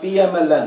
PMLN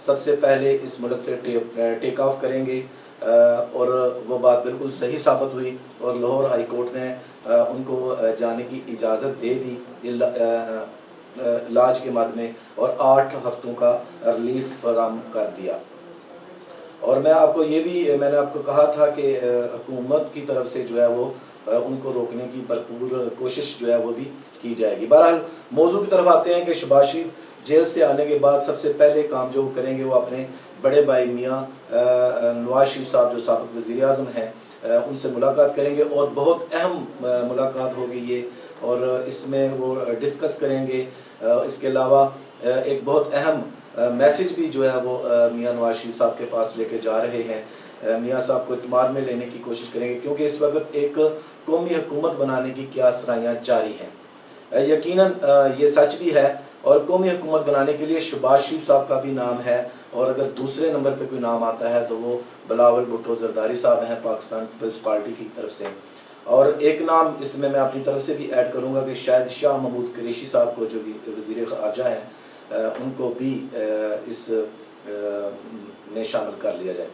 سب سے پہلے اس ملک سے ٹیک آف کریں گے، اور وہ بات بالکل صحیح ثابت ہوئی، اور لاہور ہائی کورٹ نے ان کو جانے کی اجازت دے دی علاج کے مد میں، اور 8 ہفتوں کا ریلیف فراہم کر دیا۔ اور میں نے آپ کو کہا تھا کہ حکومت کی طرف سے جو ہے وہ ان کو روکنے کی بھرپور کوشش جو ہے وہ بھی کی جائے گی۔ بہرحال موضوع کی طرف آتے ہیں کہ شہباز شریف جیل سے آنے کے بعد سب سے پہلے کام جو وہ کریں گے وہ اپنے بڑے بھائی میاں نواز شریف صاحب جو سابق وزیر اعظم ہیں ان سے ملاقات کریں گے، اور بہت اہم ملاقات ہوگی یہ، اور اس میں وہ ڈسکس کریں گے۔ اس کے علاوہ ایک بہت اہم میسج بھی جو ہے وہ میاں نواز شریف صاحب کے پاس لے کے جا رہے ہیں۔ میاں صاحب کو اعتماد میں لینے کی کوشش کریں گے، کیونکہ اس وقت ایک قومی حکومت بنانے کی کیا سرائیاں جاری ہیں۔ یقیناً یہ سچ بھی ہے، اور قومی حکومت بنانے کے لیے شہباز شریف صاحب کا بھی نام ہے، اور اگر دوسرے نمبر پہ کوئی نام آتا ہے تو وہ بلاول بھٹو زرداری صاحب ہیں پاکستان پیپلز پارٹی کی طرف سے۔ اور ایک نام اس میں اپنی طرف سے بھی ایڈ کروں گا کہ شاید شاہ محمود قریشی صاحب کو جو بھی وزیر خارجہ ہیں ان کو بھی اس میں شامل کر لیا جائے۔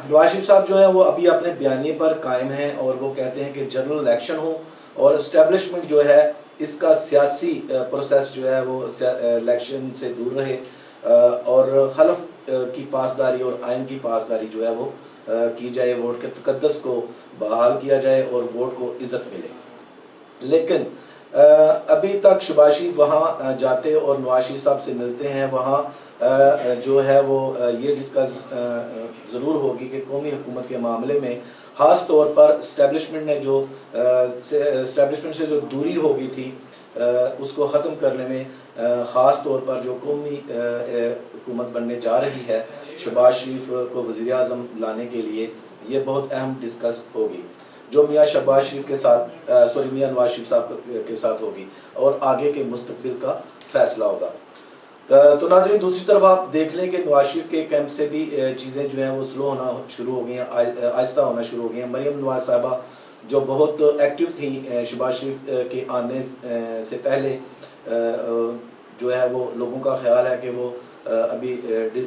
نواز شریف صاحب جو ہیں وہ ابھی اپنے بیانیے پر قائم ہیں، اور وہ کہتے ہیں کہ جنرل الیکشن ہو اور اسٹیبلشمنٹ جو ہے اس کا سیاسی پروسیس جو ہے وہ الیکشن سے دور رہے، اور حلف کی پاسداری اور آئین کی پاسداری جو ہے وہ کی جائے، ووٹ کے تقدس کو بحال کیا جائے اور ووٹ کو عزت ملے۔ لیکن ابھی تک شہباز شریف وہاں جاتے اور نواز شریف صاحب سے ملتے ہیں، وہاں جو ہے وہ یہ ڈسکس ضرور ہوگی کہ قومی حکومت کے معاملے میں خاص طور پر اسٹیبلشمنٹ سے جو دوری ہو گئی تھی اس کو ختم کرنے میں، خاص طور پر جو قومی حکومت بننے جا رہی ہے شہباز شریف کو وزیر اعظم لانے کے لیے، یہ بہت اہم ڈسکس ہوگی جو میاں میاں نواز شریف صاحب کے ساتھ ہوگی، اور آگے کے مستقبل کا فیصلہ ہوگا۔ تو ناظرین دوسری طرف آپ دیکھ لیں کہ نواز شریف کے کیمپ سے بھی چیزیں جو ہیں وہ سلو ہونا شروع ہو گئی ہیں، آہستہ ہونا شروع ہو گئی ہیں۔ مریم نواز صاحبہ جو بہت ایکٹیو تھیں شہباز شریف کے آنے سے پہلے، جو ہے وہ لوگوں کا خیال ہے کہ وہ ابھی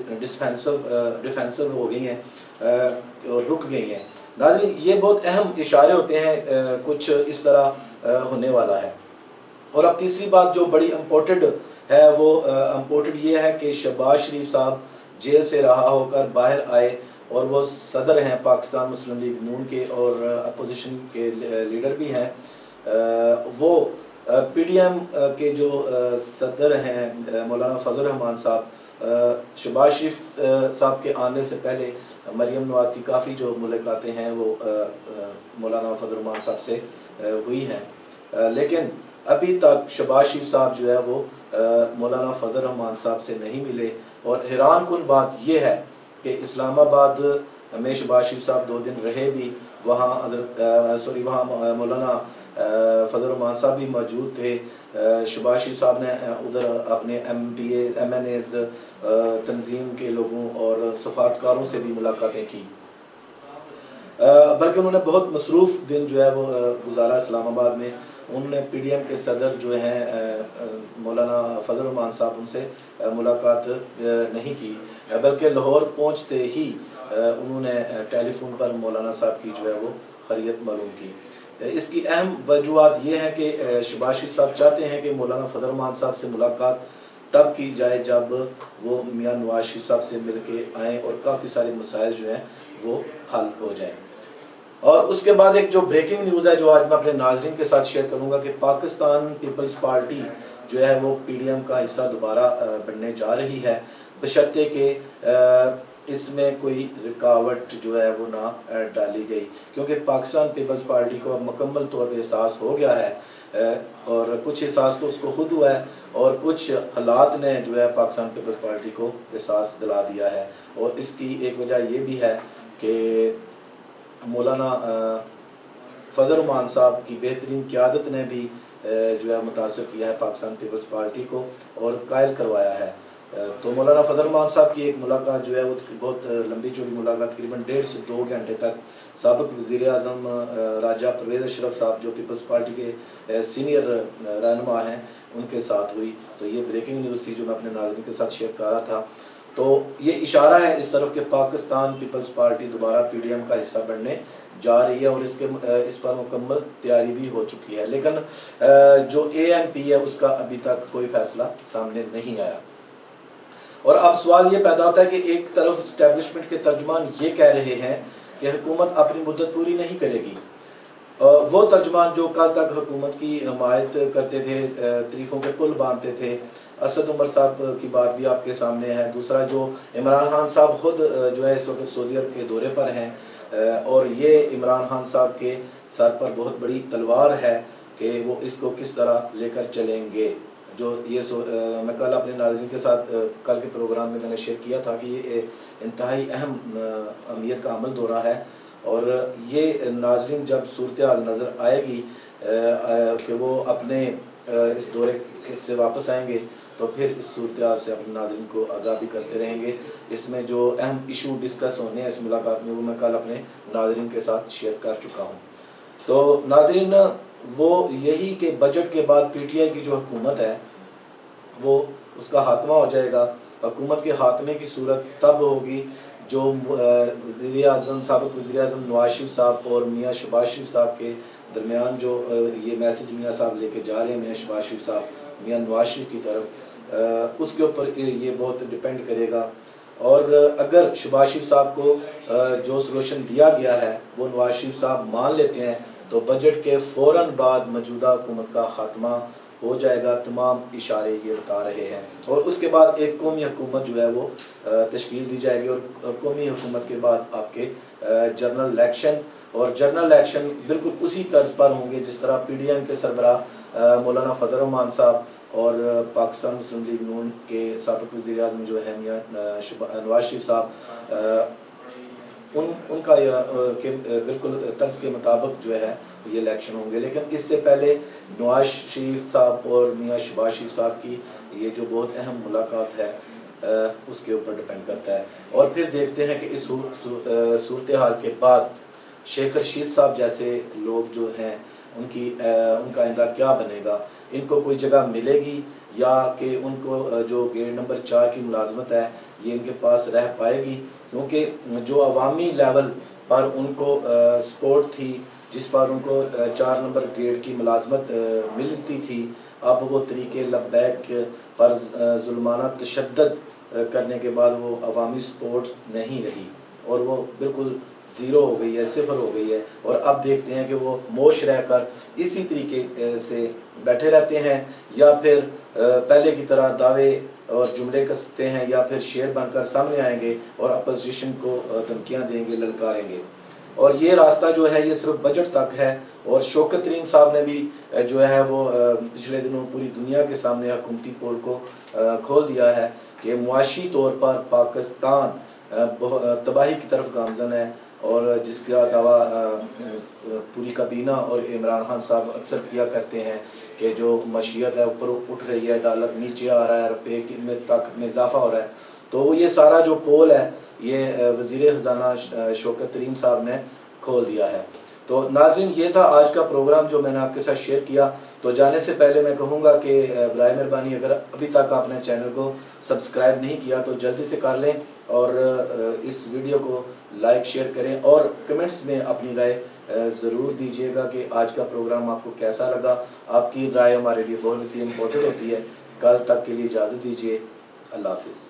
ڈیفینسو ہو گئی ہیں اور رک گئی ہیں۔ ناظرین یہ بہت اہم اشارے ہوتے ہیں کچھ اس طرح ہونے والا ہے۔ اور اب تیسری بات جو بڑی امپورٹنٹ ہے وہ امپورٹنٹ یہ ہے کہ شہباز شریف صاحب جیل سے رہا ہو کر باہر آئے، اور وہ صدر ہیں پاکستان مسلم لیگ نون کے، اور اپوزیشن کے لیڈر بھی ہیں۔ وہ پی ڈی ایم کے جو صدر ہیں مولانا فضل الرحمان صاحب، شہباز شریف صاحب کے آنے سے پہلے مریم نواز کی کافی جو ملاقاتیں ہیں وہ مولانا فضل الرحمان صاحب سے ہوئی ہیں، لیکن ابھی تک شہباز شریف صاحب جو ہے وہ مولانا فضل الرحمان صاحب سے نہیں ملے۔ اور حیران کن بات یہ ہے کہ اسلام آباد میں شہباز شریف صاحب 2 دن رہے بھی، وہاں مولانا فضل الرحمان صاحب بھی موجود تھے۔ شہباز شریف صاحب نے ادھر اپنے ایم این ایز تنظیم کے لوگوں اور سفارتکاروں سے بھی ملاقاتیں کی، بلکہ انہوں نے بہت مصروف دن جو ہے وہ گزارا اسلام آباد میں۔ انہوں نے پی ڈی ایم کے صدر جو ہیں مولانا فضل الرحمان صاحب ان سے ملاقات نہیں کی، بلکہ لاہور پہنچتے ہی انہوں نے ٹیلی فون پر مولانا صاحب کی جو ہے وہ خیریت معلوم کی۔ اس کی اہم وجوہات یہ ہیں کہ شہباز شریف صاحب چاہتے ہیں کہ مولانا فضل الرحمان صاحب سے ملاقات تب کی جائے جب وہ میاں نواز شریف صاحب سے مل کے آئیں اور کافی سارے مسائل جو ہیں وہ حل ہو جائیں۔ اور اس کے بعد ایک جو بریکنگ نیوز ہے جو آج میں اپنے ناظرین کے ساتھ شیئر کروں گا کہ پاکستان پیپلز پارٹی جو ہے وہ پی ڈی ایم کا حصہ دوبارہ بننے جا رہی ہے، بشرطے کہ اس میں کوئی رکاوٹ جو ہے وہ نہ ڈالی گئی، کیونکہ پاکستان پیپلز پارٹی کو اب مکمل طور پہ احساس ہو گیا ہے، اور کچھ احساس تو اس کو خود ہوا ہے، اور کچھ حالات نے جو ہے پاکستان پیپلز پارٹی کو احساس دلا دیا ہے۔ اور اس کی ایک وجہ یہ بھی ہے کہ مولانا فضل الرحمان صاحب کی بہترین قیادت نے بھی جو ہے متاثر کیا ہے پاکستان پیپلز پارٹی کو اور قائل کروایا ہے۔ تو مولانا فضل الرحمان صاحب کی ایک ملاقات جو ہے وہ بہت لمبی چوڑی ملاقات، تقریباً 1.5 سے 2 گھنٹے تک سابق وزیر اعظم راجہ پرویز اشرف صاحب جو پیپلز پارٹی کے سینئر رہنما ہیں ان کے ساتھ ہوئی۔ تو یہ بریکنگ نیوز تھی جو میں اپنے ناظرین کے ساتھ شیئر کر رہا تھا۔ تو یہ اشارہ ہے اس طرف کہ پاکستان پیپلز پارٹی دوبارہ پی ڈی ایم کا حصہ بننے جا رہی ہے، اور اس پر مکمل تیاری بھی ہو چکی ہے، لیکن جو اے این پی ہے اس کا ابھی تک کوئی فیصلہ سامنے نہیں آیا۔ اور اب سوال یہ پیدا ہوتا ہے کہ ایک طرف اسٹیبلشمنٹ کے ترجمان یہ کہہ رہے ہیں کہ حکومت اپنی مدت پوری نہیں کرے گی، وہ ترجمان جو کل تک حکومت کی حمایت کرتے تھے، تعریفوں کے پل باندھتے تھے، اسد عمر صاحب کی بات بھی آپ کے سامنے ہے۔ دوسرا جو عمران خان صاحب خود جو ہے اس وقت سعودی عرب کے دورے پر ہیں، اور یہ عمران خان صاحب کے سر پر بہت بڑی تلوار ہے کہ وہ اس کو کس طرح لے کر چلیں گے۔ جو یہ میں کل اپنے ناظرین کے ساتھ کل کے پروگرام میں نے شیئر کیا تھا کہ یہ انتہائی اہم اہمیت کا عمل دورہ ہے، اور یہ ناظرین جب صورتحال نظر آئے گی کہ وہ اپنے اس دورے سے واپس آئیں گے تو پھر اس صورتحال سے اپنے ناظرین کو آگاہ بھی کرتے رہیں گے۔ اس میں جو اہم ایشو ڈسکس ہونے ہیں اس ملاقات میں وہ میں کل اپنے ناظرین کے ساتھ شیئر کر چکا ہوں۔ تو ناظرین وہ یہی کہ بجٹ کے بعد پی ٹی آئی کی جو حکومت ہے وہ اس کا خاتمہ ہو جائے گا۔ حکومت کے خاتمے کی صورت تب ہوگی جو وزیر اعظم سابق وزیر اعظم نواز شریف صاحب اور میاں شہباز شریف صاحب کے درمیان جو یہ میسج میاں صاحب لے کے جا رہے ہیں، میاں شہباز شریف صاحب میاں نواز شریف کی طرف، اس کے اوپر یہ بہت ڈیپینڈ کرے گا۔ اور اگر شہباز شریف صاحب کو جو سلوشن دیا گیا ہے وہ نواز شریف صاحب مان لیتے ہیں تو بجٹ کے فوراً بعد موجودہ حکومت کا خاتمہ ہو جائے گا، تمام اشارے یہ بتا رہے ہیں، اور اس کے بعد ایک قومی حکومت جو ہے وہ تشکیل دی جائے گی، اور قومی حکومت کے بعد آپ کے جنرل الیکشن، اور جنرل الیکشن بالکل اسی طرز پر ہوں گے جس طرح پی ڈی ایم کے سربراہ مولانا فضل الرحمان صاحب اور پاکستان مسلم لیگ نون کے سابق وزیر اعظم جو ہے میاں نواز شریف صاحب، ان کا بالکل طرز کے مطابق جو ہے یہ الیکشن ہوں گے۔ لیکن اس سے پہلے نواز شریف صاحب اور میاں شہباز شریف صاحب کی یہ جو بہت اہم ملاقات ہے اس کے اوپر ڈیپینڈ کرتا ہے، اور پھر دیکھتے ہیں کہ اس صورتحال کے بعد شیخ رشید صاحب جیسے لوگ جو ہیں ان کا آئندہ کیا بنے گا، ان کو کوئی جگہ ملے گی یا کہ ان کو جو گیٹ نمبر 4 کی ملازمت ہے یہ ان کے پاس رہ پائے گی، کیونکہ جو عوامی لیول پر ان کو سپورٹ تھی، جس پر ان کو 4 نمبر گیٹ کی ملازمت ملتی تھی، اب وہ طریقے لبیک پر ظلمانہ تشدد کرنے کے بعد وہ عوامی سپورٹ نہیں رہی، اور وہ بالکل زیرو ہو گئی ہے، صفر ہو گئی ہے، اور اب دیکھتے ہیں کہ وہ موش رہ کر اسی طریقے سے بیٹھے رہتے ہیں، یا پھر پہلے کی طرح دعوے اور جملے کستے ہیں، یا پھر شیر بن کر سامنے آئیں گے اور اپوزیشن کو دھمکیاں دیں گے، للکاریں گے۔ اور یہ راستہ جو ہے یہ صرف بجٹ تک ہے، اور شوکت ترین صاحب نے بھی جو ہے وہ پچھلے دنوں پوری دنیا کے سامنے حکومتی پول کو کھول دیا ہے کہ معاشی طور پر پاکستان تباہی کی طرف گامزن ہے، اور جس کا دعویٰ پوری کابینہ اور عمران خان صاحب اکثر کیا کرتے ہیں کہ جو معیشت ہے اوپر اٹھ رہی ہے، ڈالر نیچے آ رہا ہے، روپے کی طاقت میں اضافہ ہو رہا ہے، تو یہ سارا جو پول ہے یہ وزیر خزانہ شوکت ترین صاحب نے کھول دیا ہے۔ تو ناظرین یہ تھا آج کا پروگرام جو میں نے آپ کے ساتھ شیئر کیا۔ تو جانے سے پہلے میں کہوں گا کہ برائے مہربانی اگر ابھی تک آپ نے چینل کو سبسکرائب نہیں کیا تو جلدی سے کر لیں، اور اس ویڈیو کو لائک شیئر کریں، اور کمنٹس میں اپنی رائے ضرور دیجیے گا کہ آج کا پروگرام آپ کو کیسا لگا۔ آپ کی رائے ہمارے لیے بہت ہی امپورٹنٹ ہوتی ہے۔ کل تک کے لیے اجازت دیجیے، اللہ حافظ۔